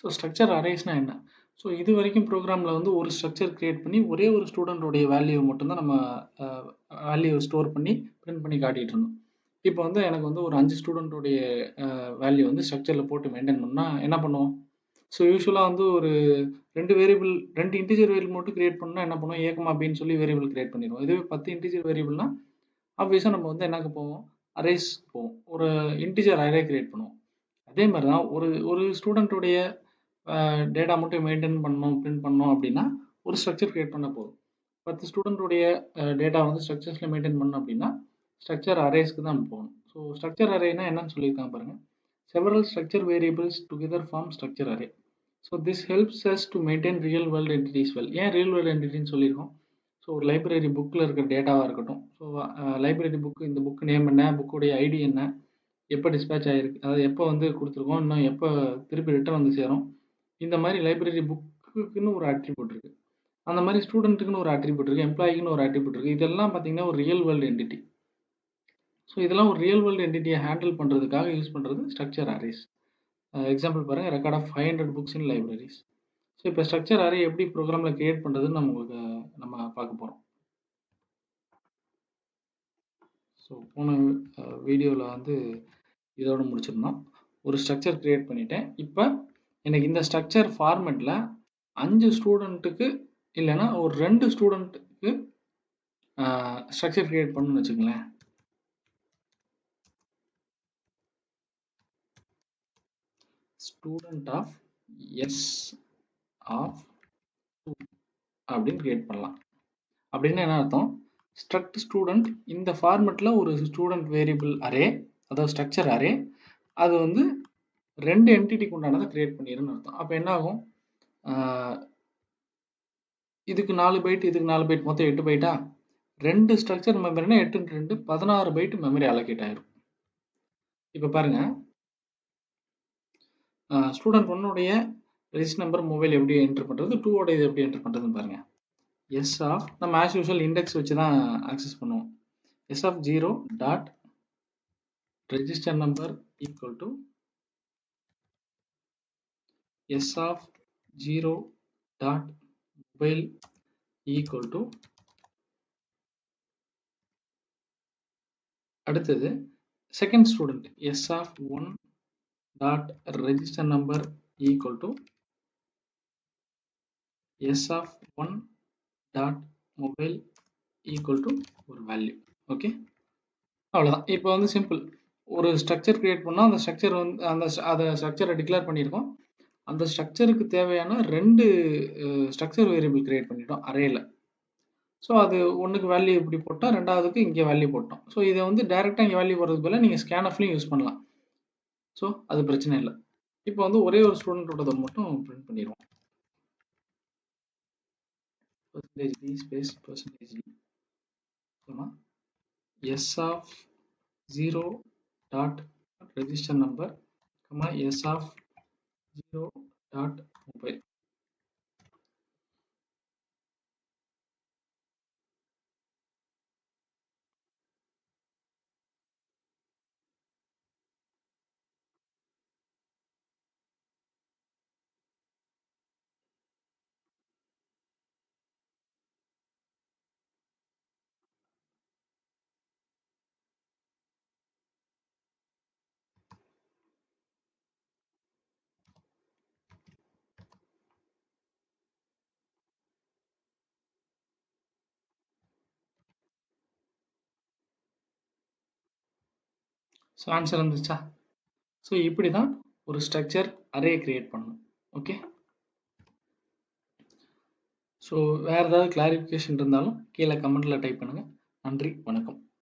So structure அரேஸ்னா என்ன? So இது வரைக்கும் ப்ரோக்ராமில் வந்து ஒரு ஸ்ட்ரக்சர் கிரியேட் பண்ணி ஒரே ஒரு ஸ்டூடெண்ட்டோடைய வேல்யூவை மட்டும்தான் நம்ம வேல்யூவை ஸ்டோர் பண்ணி பிரிண்ட் பண்ணி காட்டிகிட்டு இருந்தோம். இப்போ வந்து எனக்கு வந்து ஒரு 5 ஸ்டூடெண்ட்டோடைய வேல்யூ வந்து ஸ்ட்ரக்சரில் போட்டு மெயின்டைன் பண்ணால் என்ன பண்ணுவோம்? ஸோ யூஸ்வலாக வந்து ஒரு 2 இன்டிஜர் வேரியபிள் மட்டும் கிரியேட் பண்ணால் என்ன பண்ணுவோம்? ஏ, பின்னு சொல்லி வேரியபிள் கிரியேட் பண்ணிடுவோம். இதுவே 10 இன்டிஜர் வேரியபிள்னா ஆப்வியஸாக நம்ம வந்து என்னக்கு போவோம்? அரேஸ் போவோம். ஒரு இன்டிஜர் அரே கிரியேட் பண்ணுவோம். அதே மாதிரி தான் ஒரு ஸ்டூடெண்ட்டுடைய டேட்டா மட்டும் மெயின்டைன் பண்ணணும், பிரிண்ட் பண்ணணும் அப்படின்னா ஒரு ஸ்ட்ரக்சர் கிரியேட் பண்ண போதும். 10 ஸ்டூடெண்ட்டுடைய டேட்டா வந்து ஸ்ட்ரக்சர்ஸில் மெயின்டைன் பண்ணணும் அப்படின்னா ஸ்ட்ரக்சர் அரேஸ்க்கு தான் போகணும். ஸோ ஸ்ட்ரக்சர் அரேனா என்னன்னு சொல்லியிருக்காங்க பாருங்க. Several structure variables together form structure array. So this helps us to maintain real world entities well. ஏன் ரியல் வேர்ல்டு என்டிட்டின்னு சொல்லியிருக்கோம்? ஸோ ஒரு லைப்ரரி புக்கில் இருக்கிற டேட்டாவாக இருக்கட்டும். ஸோ லைப்ரரி புக்கு, இந்த புக்கு நேம் என்ன, புக்குடைய ஐடி என்ன, எப்போ டிஸ்பேச் ஆகிருக்கு, அதாவது எப்போ வந்து கொடுத்துருக்கோம், இன்னும் எப்போ திருப்பி ரிட்டர்ன் வந்து சேரும். இந்த மாதிரி லைப்ரரி புக்குன்னு ஒரு அட்ரிபியூட் இருக்குது. அந்த மாதிரி ஸ்டூடெண்ட்டுக்குன்னு ஒரு அட்ரிபியூட் இருக்குது, எம்ப்ளாயிக்குன்னு ஒரு அட்ரிபியூட் இருக்குது. இதெல்லாம் பார்த்தீங்கன்னா ஒரு ரியல் வேர்ல்டு என்டிட்டி. ஸோ இதெல்லாம் ஒரு ரியல் வேர்ல்டு என்டிட்டியை ஹேண்டில் பண்ணுறதுக்காக யூஸ் பண்ணுறது ஸ்ட்ரக்சர் அரேஸ். எக்ஸாம்பிள் பாருங்கள், record of 500 books in libraries. So இப்போ ஸ்ட்ரக்சர் அரே எப்படி ப்ரோக்ராமில் கிரியேட் பண்ணுறதுன்னு நம்ம பார்க்க போகிறோம். ஸோ போன வீடியோவில் வந்து இதோட முடிச்சிருந்தோம். ஒரு ஸ்ட்ரக்சர் கிரியேட் பண்ணிட்டேன். இப்போ எனக்கு இந்த ஸ்ட்ரக்சர் ஃபார்மேட்டில் 5 ஸ்டூடெண்ட்டுக்கு இல்லைன்னா ஒரு 2 ஸ்டூடெண்ட்டுக்கு ஸ்ட்ரக்சர் கிரியேட் பண்ணணும்னு வச்சுக்கங்களேன். ஸ்டூடெண்ட் ஆஃப் எஸ் ஆஃப் அப்படின்னு கிரியேட் பண்ணலாம். அப்படின்னு என்ன அர்த்தம்? ஸ்ட்ரக்ட் ஸ்டூடெண்ட் இந்த ஃபார்மேட்டில் ஒரு ஸ்டூடெண்ட் வேரியபிள் அரே, அதாவது ஸ்ட்ரக்சர் அரே, அது வந்து 2 என்டிட்டிக்கு உண்டானதை கிரியேட் பண்ணிடுன்னு அர்த்தம். அப்போ என்ன ஆகும்? இதுக்கு 4 பைட், இதுக்கு 4 பைட், மொத்தம் 8 பைட்டா? 2 ஸ்ட்ரக்சர் மெமரினா 8 × 2 16 பைட் மெமரி அலோகேட் ஆயிரும். இப்போ பாருங்க, ஸ்டூடெண்ட் 1உடைய ரெஜிஸ்டர் நம்பர், மொபைல் எப்படி என்டர் பண்ணுறது, 2ஓட இது எப்படி என்டர் பண்ணுறதுன்னு பாருங்க. எஸ் ஆஃப், நம்ம ஆஸ் யூஸ்வல் இண்டெக்ஸ் வச்சு தான் ஆக்சஸ் பண்ணுவோம். S of 0 dot register number equal to S of 0 dot mobile equal to, அடுத்தது second student S of 1 dot register number equal to S of 1 dot mobile equal to ஒரு value. Okay, அவ்வளோதான். இப்போ வந்து simple. ஒரு structure create பண்ணால் அந்த structure வந்து அதை ஸ்ட்ரக்சரை டிக்ளேர் பண்ணியிருக்கோம். அந்த ஸ்ட்ரக்சருக்கு தேவையான 2 ஸ்ட்ரக்சர் வேரியபிள் கிரியேட் பண்ணிட்டோம் அரேல. ஸோ அது ஒன்றுக்கு வேல்யூ இப்படி போட்டோம், 2வதுக்கு இங்கே வேல்யூ போட்டோம். ஸோ இதை வந்து டைரெக்டாக இங்கே வேல்யூ போடுறதுக்கு பதிலாக நீங்கள் ஸ்கேன்எஃப்லையும் யூஸ் பண்ணலாம். ஸோ அது பிரச்சனை இல்லை. இப்போ வந்து ஒரே ஒரு ஸ்டூடெண்ட்டோட மட்டும் பிரிண்ட் பண்ணிடுவோம். %d space %d S of 0 dot register number, S of 0 dot mobile. So answer வந்துருச்சா? ஸோ இப்படி தான் ஒரு ஸ்ட்ரக்சர் அரே கிரியேட் பண்ணணும். ஓகே, ஸோ வேறு ஏதாவது கிளாரிஃபிகேஷன் இருந்தாலும் கீழே கமெண்ட்டில் டைப் பண்ணுங்கள். நன்றி, வணக்கம்.